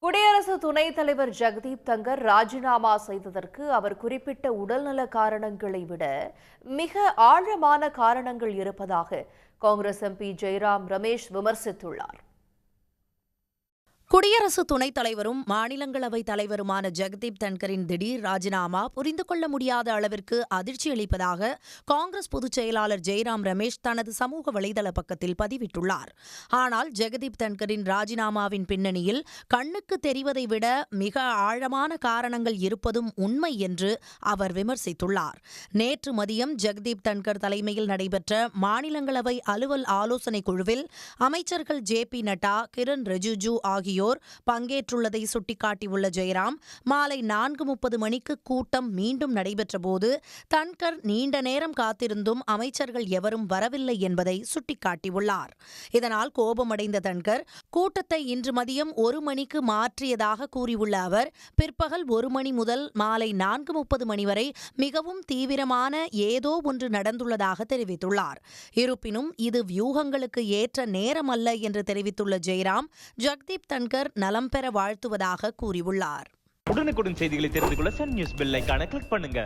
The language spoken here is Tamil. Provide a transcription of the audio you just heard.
குடியரசு துணைத் தலைவர் ஜெகதீப் தங்கர் ராஜினாமா செய்ததற்கு அவர் குறிப்பிட்ட உடல்நல காரணங்களை விட மிக ஆழமான காரணங்கள் இருப்பதாக காங்கிரஸ் எம்பி ஜெய்ராம் ரமேஷ் விமர்சித்துள்ளார். குடியரசு துணைத் தலைவரும் மாநிலங்களவை தலைவருமான ஜெகதீப் தன்கரின் திடீர் ராஜினாமா புரிந்து கொள்ள முடியாத அளவிற்கு அதிர்ச்சியளிப்பதாக காங்கிரஸ் பொதுச் செயலாளர் ஜெய்ராம் ரமேஷ் தனது சமூக வலைதள பக்கத்தில் பதிவிட்டுள்ளார். ஆனால் ஜெகதீப் தன்கரின் ராஜினாமாவின் பின்னணியில் கண்ணுக்கு தெரிவதை விட மிக ஆழமான காரணங்கள் இருப்பதும் உண்மை என்று அவர் விமர்சித்துள்ளார். நேற்று மதியம் ஜெகதீப் தன்கர் தலைமையில் நடைபெற்ற மாநிலங்களவை அலுவல் ஆலோசனைக் குழுவில் அமைச்சர்கள் ஜே.பி. நட்டா, கிரண் ரிஜிஜூ ஆகியோர் பங்கேற்றுள்ளதை சுட்டிக்காட்டியுள்ள ஜெயராம், மாலை 4:30 மணிக்கு கூட்டம் மீண்டும் நடைபெற்றபோது தன்கர் நீண்ட நேரம் காத்திருந்தும் அமைச்சர்கள் எவரும் வரவில்லை என்பதை சுட்டிக்காட்டியுள்ளார். இதனால் கோபமடைந்த தன்கர் கூட்டத்தை இன்று மதியம் 1 மணிக்கு மாற்றியதாக கூறியுள்ள அவர், பிற்பகல் 1 மணி முதல் மாலை 4:30 மணி வரை மிகவும் தீவிரமான ஏதோ ஒன்று நடந்துள்ளதாக தெரிவித்துள்ளார். இருப்பினும் இது வியூகங்களுக்கு ஏற்ற நேரம் அல்ல என்று தெரிவித்துள்ள ஜெயராம், ஜெகதீப் தன்கர் நலம் பெற வாழ்த்துவதாக கூறியுள்ளார். உடனுக்குடன் செய்திகளை தெரிந்து கொள்ள சன் நியூஸ் பெல் ஐகானை கிளிக் பண்ணுங்க.